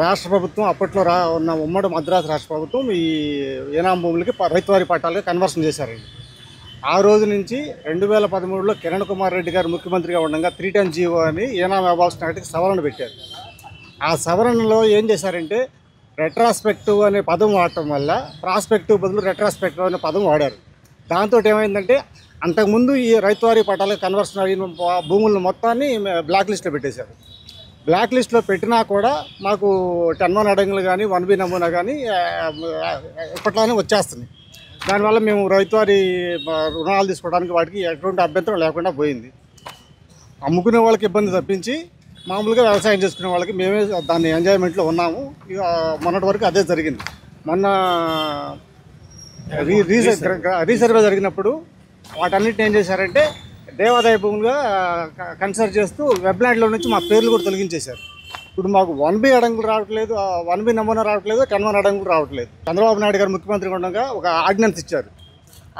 రాష్ట్ర ప్రభుత్వం అప్పట్లో ఉన్న ఉమ్మడి మద్రాసు రాష్ట్ర ప్రభుత్వం ఈ ఏనాం భూములకి రైతువారి పట్టాలుగా కన్వర్షన్ చేశారండి. ఆ రోజు నుంచి 2013లో కిరణ్ కుమార్ రెడ్డి గారు ముఖ్యమంత్రిగా ఉండగా 310 జీవో అని ఏనాం అబాల్షన్ యాక్ట్కి సవరణ పెట్టారు. ఆ సవరణలో ఏం చేశారంటే రెట్రాస్పెక్టివ్ అనే పదం వాడటం వల్ల ప్రాస్పెక్టివ్ బదులు రెట్రాస్పెక్టివ్ అనే పదం వాడారు. దాంతో ఏమైందంటే అంతకుముందు ఈ రైతువారి పట్టాలకు కన్వర్షన్ అయిన భూములను మొత్తాన్ని బ్లాక్ లిస్ట్లో పెట్టేశారు. బ్లాక్ లిస్ట్లో పెట్టినా కూడా మాకు 10-1 అడంగులు కానీ 1B నమూనా కానీ ఇప్పట్లోనే వచ్చేస్తుంది. దానివల్ల మేము రైతువారి రుణాలు తీసుకోవడానికి వాటికి ఎటువంటి అభ్యంతరం లేకుండా పోయింది. అమ్ముకునే వాళ్ళకి ఇబ్బంది తప్పించి మామూలుగా వ్యవసాయం చేసుకునే వాళ్ళకి మేమే దాన్ని ఎంజాయ్మెంట్లో ఉన్నాము. ఇక మొన్నటి వరకు అదే జరిగింది. మొన్న రీసర్వే జరిగినప్పుడు వాటన్నిటిని ఏం చేశారంటే దేవాదాయ భూములుగా కన్సిడర్ చేస్తూ వెబ్లాండ్లో నుంచి మా పేర్లు కూడా తొలగించేశారు. ఇప్పుడు మాకు 1B అడంగులు రావట్లేదు, 1B నమూనా రావట్లేదు, 10-1 అడంగులు రావట్లేదు. చంద్రబాబు నాయుడు గారు ముఖ్యమంత్రిగా ఉండగా ఒక ఆర్డినెన్స్ ఇచ్చారు.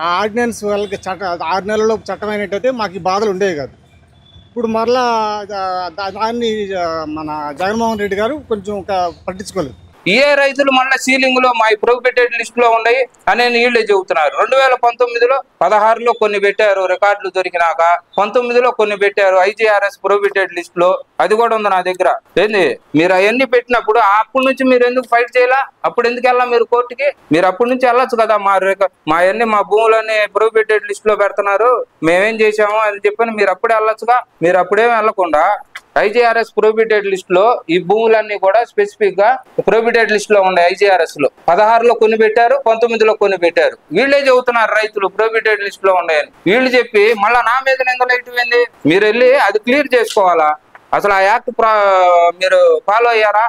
ఆ ఆర్డినెన్స్ వాళ్ళకి 6 నెలల్లో చట్టమైనట్టయితే మాకు ఈ బాధలు ఉండేవి కాదు. ఇప్పుడు మరలా దాన్ని మన జగన్మోహన్ రెడ్డి గారు కొంచెం పట్టించుకోలేదు. ఏ రైతులు మళ్ళీ సీలింగ్ లో మా ప్రొహిబిటెడ్ లిస్ట్ లో ఉన్నాయి అనే వీళ్ళే చెబుతున్నారు. 2019లో 16లో కొన్ని పెట్టారు, రికార్డులు దొరికినాక 19లో కొన్ని పెట్టారు IGRS ప్రొహిబిటెడ్ లిస్ట్ లో. అది కూడా ఉంది నా దగ్గర. ఏంది మీరు అవన్నీ పెట్టినప్పుడు అప్పటి నుంచి మీరు ఎందుకు ఫైట్ చేయాలా? అప్పుడు ఎందుకు వెళ్ళా మీరు కోర్టుకి? మీరు అప్పటి నుంచి వెళ్ళొచ్చు కదా. మా భూములన్నీ ప్రొహిబిటెడ్ లిస్ట్ లో పెడుతున్నారు, మేమేం చేసాము అని చెప్పని మీరు అప్పుడే వెళ్ళొచ్చుగా. మీరు అప్పుడేం వెళ్ళకుండా IGRS ప్రొహిబిటెడ్ లిస్ట్ లో ఈ భూములన్నీ కూడా స్పెసిఫిక్ గా ప్రొహిబిటెడ్ లిస్ట్ లో ఉన్నాయి. IGRS లో 16లో కొన్ని పెట్టారు, 19లో కొన్ని పెట్టారు. వీళ్ళే చెబుతున్నారు రైతులు ప్రొహిబిటెడ్ లిస్ట్ లో ఉన్నాయని. వీళ్ళు చెప్పి మళ్ళా నా మీద నిందలేటిపోయింది. మీరు వెళ్ళి అది క్లియర్ చేసుకోవాలా. అసలు ఆ యాక్ట్ మీరు ఫాలో అయ్యారా?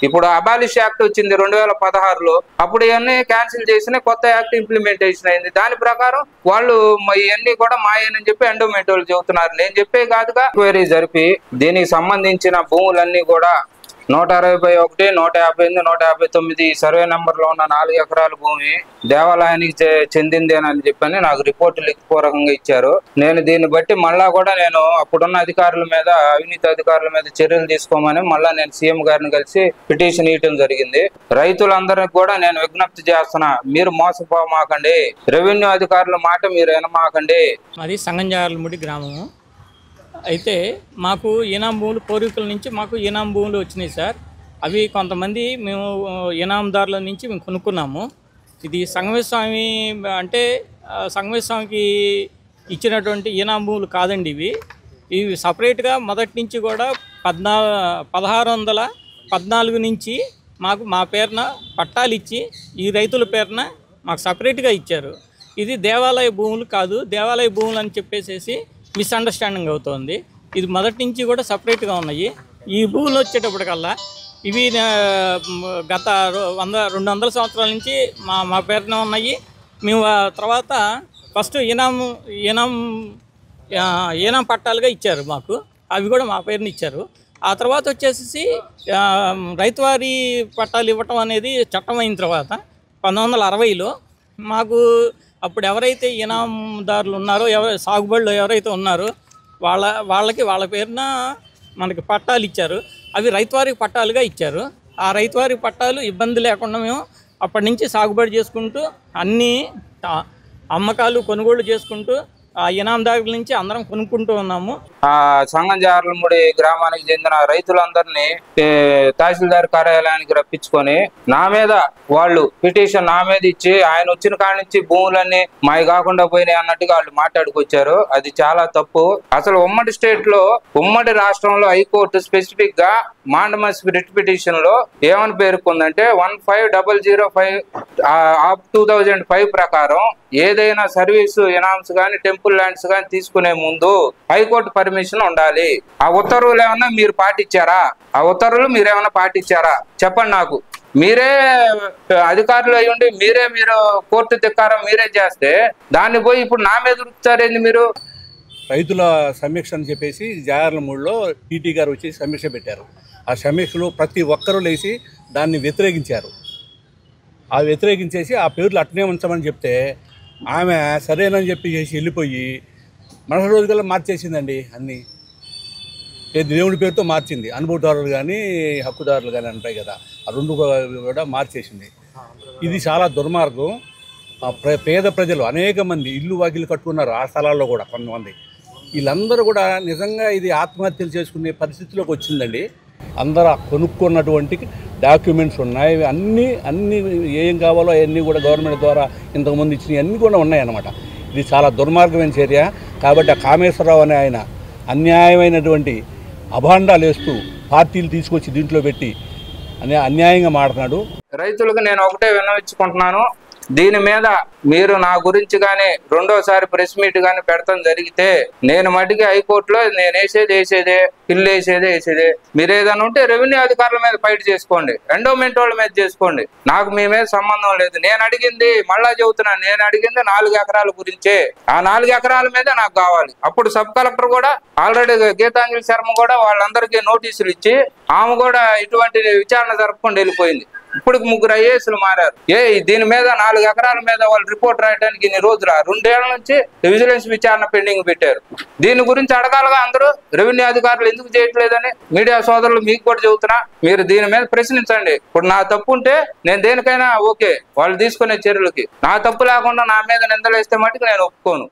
ఇప్పుడు అబాలిష్ యాక్ట్ వచ్చింది 2016లో. అప్పుడు ఇవన్నీ క్యాన్సిల్ చేసిన కొత్త యాక్ట్ ఇంప్లిమెంటేషన్ అయింది. దాని ప్రకారం వాళ్ళు ఇవన్నీ కూడా మాయని చెప్పి ఎండోమెంట్ వాళ్ళు చెబుతున్నారు. నేను చెప్పే కాదుగా. క్వైరీ జరిపి దీనికి సంబంధించిన భూములన్నీ కూడా 161, 158, 159 సర్వే నెంబర్లో ఉన్న 4 ఎకరాల భూమి దేవాలయానికి చెందిందేనని చెప్పని నాకు రిపోర్టు లిఖితపూర్వకంగా ఇచ్చారు. నేను దీన్ని బట్టి మళ్ళా కూడా నేను అప్పుడున్న అధికారుల మీద, అవినీతి అధికారుల మీద చర్యలు తీసుకోమని మళ్ళా నేను సీఎం గారిని కలిసి పిటిషన్ ఇవ్వడం జరిగింది. రైతులందరికీ కూడా నేను విజ్ఞప్తి చేస్తున్నా, మీరు మోసపోమాకండి. రెవెన్యూ అధికారుల మాట మీరు వినమాకండి. మాది సంగంజాలముడి గ్రామము. అయితే మాకు ఈనాం భూములు పూర్వీకుల నుంచి మాకు ఈనాం భూములు వచ్చినాయి సార్. అవి కొంతమంది మేము ఈనాందారుల నుంచి మేము కొనుక్కున్నాము. ఇది సంగమేశ్వమి అంటే సంగమేశ్వమికి ఇచ్చినటువంటి ఈనాం భూములు కాదండి. ఇవి సపరేట్గా మొదటి నుంచి కూడా 1614 నుంచి మాకు మా పేరున పట్టాలు ఇచ్చి ఈ రైతుల పేరున మాకు సపరేట్గా ఇచ్చారు. ఇది దేవాలయ భూములు కాదు. దేవాలయ భూములు అని చెప్పేసి మిస్అండర్స్టాండింగ్ అవుతుంది. ఇది మొదటి నుంచి కూడా సపరేట్గా ఉన్నాయి. ఈ భూములు వచ్చేటప్పటికల్లా ఇవి గత 100-200 సంవత్సరాల నుంచి మా పేరున ఉన్నాయి. మేము తర్వాత ఫస్ట్ ఈనాం పట్టాలుగా ఇచ్చారు మాకు. అవి కూడా మా పేరుని ఇచ్చారు. ఆ తర్వాత వచ్చేసి రైతువారి పట్టాలు ఇవ్వటం అనేది చట్టం అయిన తర్వాత 1960లో మాకు అప్పుడు ఎవరైతే ఈనాందారులు ఉన్నారో, సాగుబడిలో ఎవరైతే ఉన్నారో వాళ్ళ పేరున మనకి పట్టాలు ఇచ్చారు. అవి రైతువారి పట్టాలుగా ఇచ్చారు. ఆ రైతువారి పట్టాలు ఇబ్బంది లేకుండా మేము అప్పటి నుంచి సాగుబడి చేసుకుంటూ అన్నీ అమ్మకాలు కొనుగోలు చేసుకుంటూ ఆ ఈనాందారుల నుంచి అందరం కొనుక్కుంటూ ఉన్నాము. సంగంజార్లముడి గ్రామానికి చెందిన రైతులందరినీ తహసీల్దార్ కార్యాలయానికి రప్పించుకొని నా మీద వాళ్ళు పిటిషన్ నా మీద ఇచ్చి ఆయన వచ్చిన కాడి నుంచి భూములన్నీ మావి కాకుండా పోయినాయి అన్నట్టుగా వాళ్ళు మాట్లాడుకొచ్చారు. అది చాలా తప్పు. అసలు ఉమ్మడి స్టేట్ లో, ఉమ్మడి రాష్ట్రంలో హైకోర్టు స్పెసిఫిక్ గా మాండమస్ రిట్ పిటిషన్ లో ఏమని పేర్కొందంటే 1500/2005 ప్రకారం ఏదైనా సర్వీసు ఇనామ్స్ కానీ టెంపుల్ ల్యాండ్స్ కానీ తీసుకునే ముందు హైకోర్టు పర్మిషన్ ఉండాలి. ఆ ఉత్తర్వులు ఏమన్నా మీరు పాటించారా? ఆ ఉత్తర్వులు మీరేమన్నా పాటించారా చెప్పండి నాకు. మీరే అధికారులు అయ్యుండి మీరు కోర్టు ధిక్కారం మీరే చేస్తే దాన్ని పోయి ఇప్పుడు నా మీద ఉరుకుతారేంది మీరు? రైతుల సమీక్ష అని చెప్పేసి జాగర్లమూడిలో టీటీ గారు వచ్చి సమీక్ష పెట్టారు. ఆ సమీక్షలో ప్రతి ఒక్కరూ లేచి దాన్ని వ్యతిరేకించారు. ఆ వ్యతిరేకించేసి ఆ పేర్లు అట్నే ఉంచమని చెప్తే ఆమె సరేనని చెప్పి చేసి వెళ్ళిపోయి మరుసటి రోజుకల్లా మార్చేసిందండి అన్నీ. దేవుడి పేరుతో మార్చింది. అనుభవదారులు కానీ హక్కుదారులు కానీ ఉంటాయి కదా, ఆ రెండు కూడా మార్చేసింది. ఇది చాలా దుర్మార్గం. పేద ప్రజలు అనేక మంది ఇల్లు వాకిలు కట్టుకున్నారు ఆ స్థలాల్లో కూడా కొంతమంది. వీళ్ళందరూ కూడా నిజంగా ఇది ఆత్మహత్యలు చేసుకునే పరిస్థితిలోకి వచ్చిందండి. అందరూ కొనుక్కున్నటువంటి డాక్యుమెంట్స్ ఉన్నాయి, అన్నీ ఏం కావాలో అవన్నీ కూడా గవర్నమెంట్ ద్వారా ఇంతకుముందు ఇచ్చినవి అన్నీ కూడా ఉన్నాయన్నమాట. ఇది చాలా దుర్మార్గమైన చర్య. కాబట్టి ఆ కామేశ్వరరావు అనే ఆయన అన్యాయమైనటువంటి అభాండాలు వేస్తూ పార్టీలు తీసుకొచ్చి దీంట్లో పెట్టి అన్యాయంగా మాట్లాడు. రైతులకు నేను ఒకటే విన్నవించుకుంటున్నాను, దీని మీద మీరు నా గురించి కానీ రెండోసారి ప్రెస్ మీట్ కానీ పెడతాం జరిగితే నేను మటుకి హైకోర్టులో నేను వేసేదే పిల్లు వేసేదే. మీరు ఏదైనా ఉంటే రెవెన్యూ అధికారుల మీద ఫైట్ చేసుకోండి, ఎండోమెంట్ వాళ్ళ మీద చేసుకోండి, నాకు మీ మీద సంబంధం లేదు. నేను అడిగింది మళ్ళా చెబుతున్నాను, నేను అడిగింది 4 ఎకరాల గురించే. ఆ 4 ఎకరాల మీద నాకు కావాలి. అప్పుడు సబ్ కలెక్టర్ కూడా ఆల్రెడీ గీతాంజలి శర్మ కూడా వాళ్ళందరికీ నోటీసులు ఇచ్చి ఆమె కూడా ఇటువంటి విచారణ జరపకుండా వెళ్ళిపోయింది. ఇప్పుడు 3 ఐఏఎస్లు మారారు. దీని మీద 4 ఎకరాల మీద వాళ్ళు రిపోర్ట్ రాయడానికి ఇన్ని రోజులు 2 ఏళ్ల నుంచి విజిలెన్స్ విచారణ పెండింగ్ పెట్టారు. దీని గురించి అడగాలిగా అందరూ. రెవెన్యూ అధికారులు ఎందుకు చేయట్లేదని మీడియా సోదరులు మీకు కూడా చెబుతున్నా, మీరు దీని మీద ప్రశ్నించండి. ఇప్పుడు నా తప్పు ఉంటే నేను దేనికైనా ఓకే, వాళ్ళు తీసుకునే చర్యలకి. నా తప్పు లేకుండా నా మీద నిందలేస్తే మటుకు నేను ఒప్పుకోను.